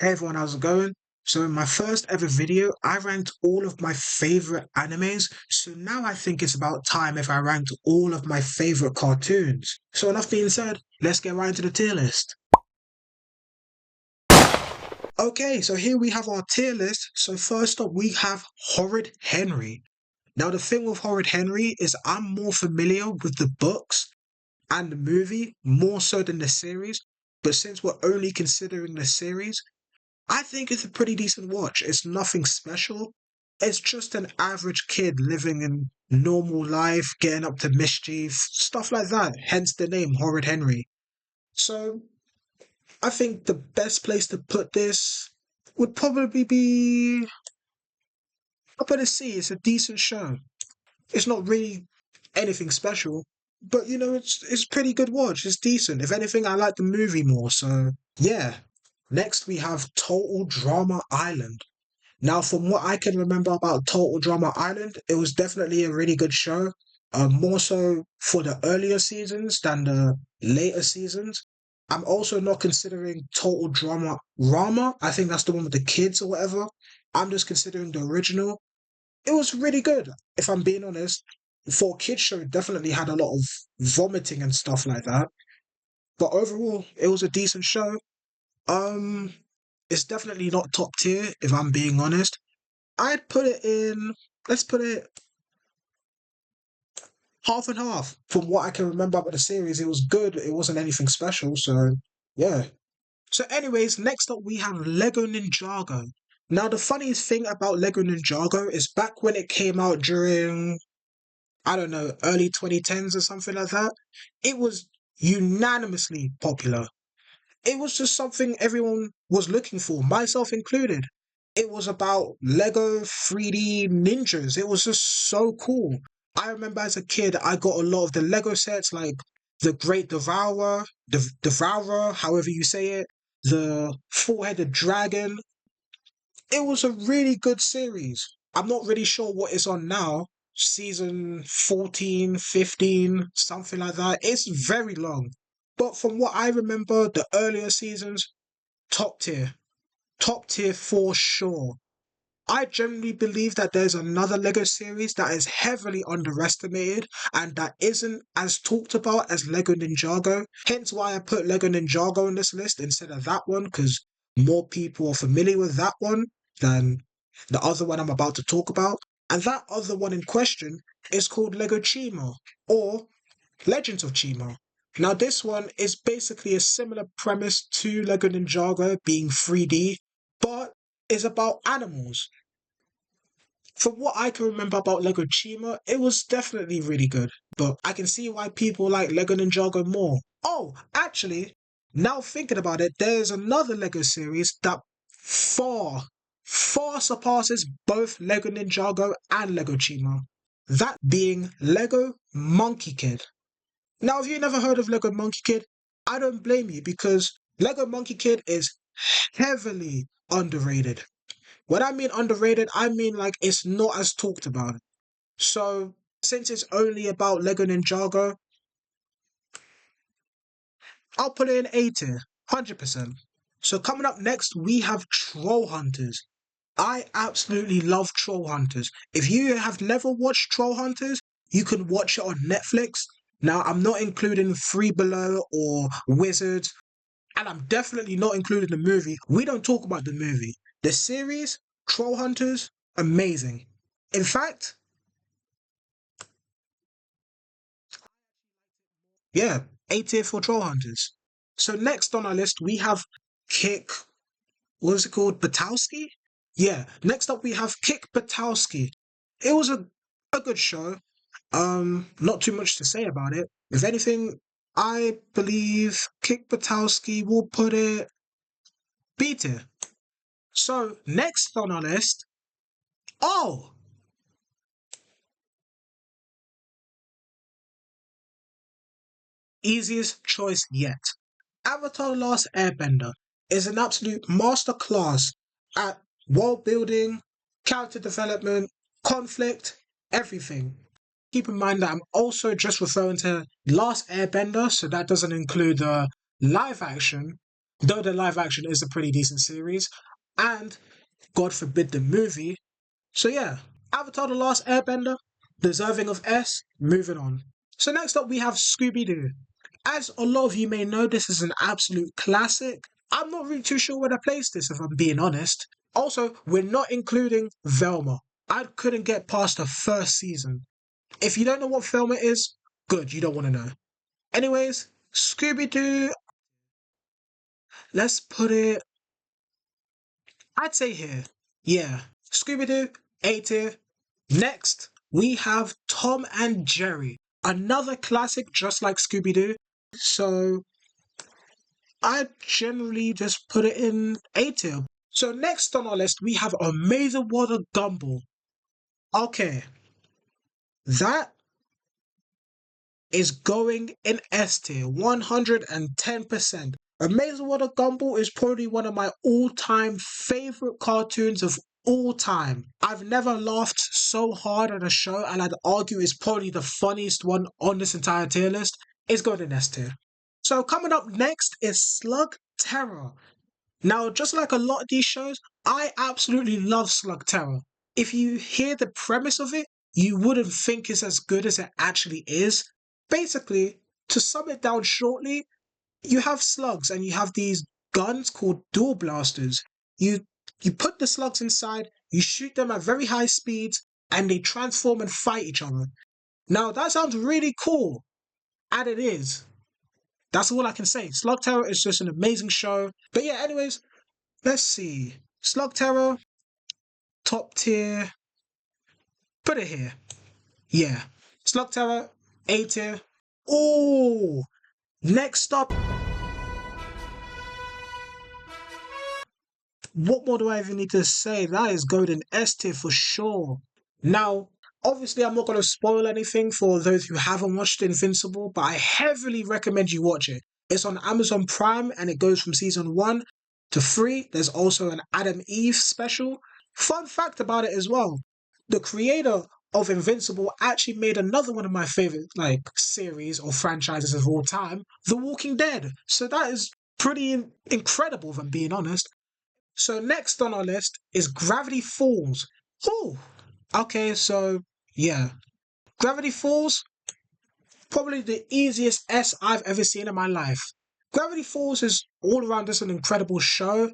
Hey everyone, how's it going? So in my first ever video, I ranked all of my favorite animes. So now I think it's about time if I ranked all of my favorite cartoons. So enough being said, let's get right into the tier list. Okay, so here we have our tier list. So first up, we have Horrid Henry. Now the thing with Horrid Henry is I'm more familiar with the books and the movie more so than the series. But since we're only considering the series, I think it's a pretty decent watch. It's nothing special. It's just an average kid living in normal life, getting up to mischief, stuff like that. Hence the name Horrid Henry. So I think the best place to put this would probably be up at a C. It's a decent show. It's not really anything special, but it's pretty good watch. It's decent. If anything, I like the movie more. So yeah. Next we have Total Drama Island. Now, from what I can remember about Total Drama Island, it was definitely a really good show. More so for the earlier seasons than the later seasons. I'm also not considering Total Drama Rama. I think that's the one with the kids or whatever. I'm just considering the original. It was really good, if I'm being honest. For a kids show, it definitely had a lot of vomiting and stuff like that. But overall, it was a decent show. Um, it's definitely not top tier, if I'm being honest. I'd put it in, let's put it half and half. From what I can remember about the series, it was good. It wasn't anything special. So, yeah. So, anyways, next up we have Lego Ninjago. Now, the funniest thing about Lego Ninjago is back when it came out during, I don't know, early 2010s or something like that, it was unanimously popular. It was just something everyone was looking for, myself included. It was about Lego 3D ninjas. It was just so cool. I remember as a kid, I got a lot of the Lego sets, like the Great Devourer, the Devourer, however you say it, the four-headed dragon. It was a really good series. I'm not really sure what it's on now. Season 14, 15, something like that. It's very long. But from what I remember, the earlier seasons, top tier. Top tier for sure. I generally believe that there's another Lego series that is heavily underestimated and that isn't as talked about as Lego Ninjago. Hence why I put Lego Ninjago on this list instead of that one, because more people are familiar with that one than the other one I'm about to talk about. And that other one in question is called Lego Chima, or Legends of Chima. Now, this one is basically a similar premise to Lego Ninjago being 3D, but is about animals. From what I can remember about Lego Chima, it was definitely really good, but I can see why people like Lego Ninjago more. Oh, actually, now thinking about it, there's another Lego series that far, far surpasses both Lego Ninjago and Lego Chima. That being Lego Monkey Kid. Now, if you've never heard of Lego Monkey Kid, I don't blame you because Lego Monkey Kid is heavily underrated. When I mean underrated, I mean like it's not as talked about. So, since it's only about Lego Ninjago, I'll put it in A tier, 100%. So, coming up next, we have Troll Hunters. I absolutely love Troll Hunters. If you have never watched Troll Hunters, you can watch it on Netflix. Now, I'm not including Three Below or Wizards, and I'm definitely not including the movie. We don't talk about the movie. The series, Troll Hunters, amazing. In fact, yeah, A tier for Troll Hunters. So next on our list, we have Kick, what was it called? Batowski? Yeah, next up we have Kick Batowski. It was a good show. Not too much to say about it. If anything, I believe Kick Batowski will put it B tier. So next on our list, oh, easiest choice yet. Avatar The Last Airbender is an absolute masterclass at world building, character development, conflict, everything. Keep in mind that I'm also just referring to Last Airbender, so that doesn't include the live action. though the live action is a pretty decent series, and God forbid the movie. So yeah, Avatar: The Last Airbender, deserving of S. Moving on. So next up we have Scooby Doo. As a lot of you may know, this is an absolute classic. I'm not really too sure where to place this, if I'm being honest. Also, we're not including Velma. I couldn't get past the first season. If you don't know what Velma is, good, you don't want to know. Anyways, Scooby Doo, let's put it, I'd say here. Yeah, Scooby Doo, A tier. Next, we have Tom and Jerry, another classic just like Scooby Doo. So I generally just put it in A tier. So next on our list, we have Amazing World of Gumball. Okay, that is going in S tier, 110%. Amazing World of Gumball is probably one of my all-time favorite cartoons of all time. I've never laughed so hard at a show, and I'd argue it's probably the funniest one on this entire tier list. It's going in S tier. So coming up next is Slug Terror. Now, just like a lot of these shows, I absolutely love Slug Terror. If you hear the premise of it, you wouldn't think it's as good as it actually is. Basically, to sum it down shortly, you have slugs and you have these guns called dual blasters. You you put the slugs inside, you shoot them at very high speeds, and they transform and fight each other. Now that sounds really cool, and it is. That's all I can say. Slug Terror is just an amazing show. But yeah, anyways, let's see. Slug Terror, top tier. Put it here. Yeah. Slug Terror, A tier. Oh, next up. What more do I even need to say? That is golden S tier for sure. Now, obviously, I'm not going to spoil anything for those who haven't watched Invincible, but I heavily recommend you watch it. It's on Amazon Prime and it goes from season 1 to 3. There's also an Adam Eve special. Fun fact about it as well, the creator of Invincible actually made another one of my favorite series or franchises of all time, The Walking Dead. So that is pretty incredible, if I'm being honest. So next on our list is Gravity Falls. Oh, okay, so yeah. Gravity Falls, probably the easiest S I've ever seen in my life. Gravity Falls is all around just an incredible show.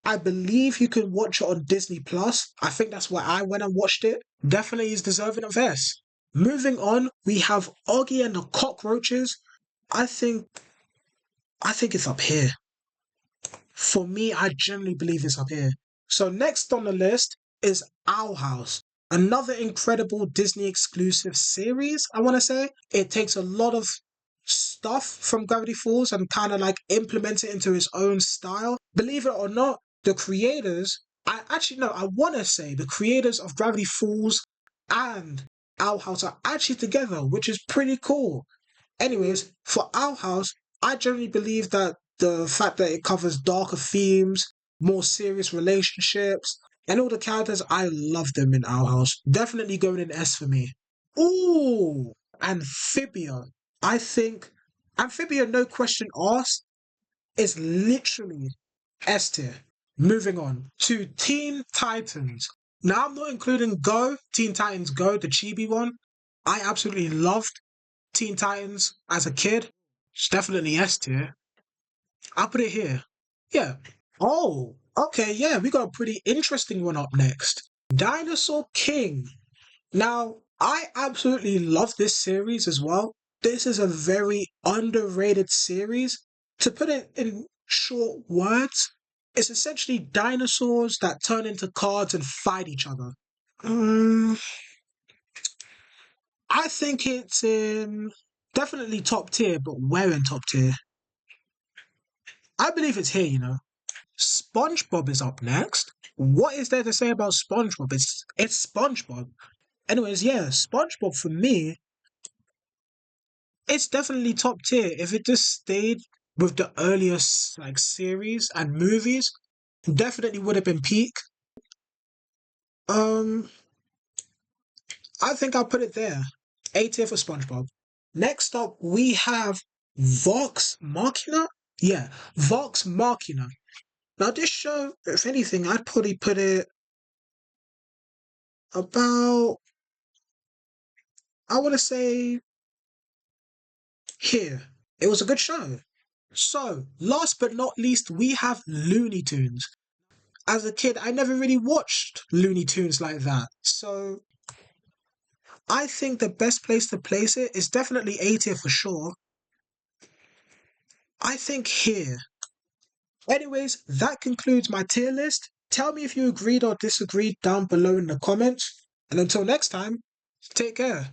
I believe you can watch it on Disney Plus. I think that's where I went and watched it. Definitely is deserving of S. Moving on, we have Oggy and the Cockroaches. I think it's up here. For me, I generally believe it's up here. So next on the list is Owl House, another incredible Disney exclusive series, I want to say. It takes a lot of stuff from Gravity Falls and kind of implements it into its own style. Believe it or not, the creators, I want to say the creators of Gravity Falls and Owl House are actually together, which is pretty cool. Anyways, for Owl House, I generally believe that the fact that it covers darker themes, more serious relationships, and all the characters, I love them in Owl House. Definitely going in S for me. Ooh, Amphibia. I think Amphibia, no question asked, is literally S tier. Moving on to Teen Titans. Now, I'm not including Go, Teen Titans Go, the chibi one. I absolutely loved Teen Titans as a kid. It's definitely S tier. I'll put it here. Yeah. Oh, okay, yeah, we got a pretty interesting one up next. Dinosaur King. Now, I absolutely love this series as well. This is a very underrated series. To put it in short words, it's essentially dinosaurs that turn into cards and fight each other. Mm, I think it's in definitely top tier, but where in top tier? I believe it's here. SpongeBob is up next. What is there to say about SpongeBob? It's SpongeBob. Anyways, yeah, SpongeBob for me, it's definitely top tier. If it just stayed with the earliest series and movies, definitely would have been peak. Um, I think I'll put it there. A tier for SpongeBob. Next up, we have Vox Machina. Yeah, Vox Machina. Now this show, if anything, I'd probably put it about, I want to say here. It was a good show. So, last but not least, we have Looney Tunes. As a kid, I never really watched Looney Tunes like that. So, I think the best place to place it is definitely A tier for sure. I think here. Anyways, that concludes my tier list. Tell me if you agreed or disagreed down below in the comments. And until next time, take care.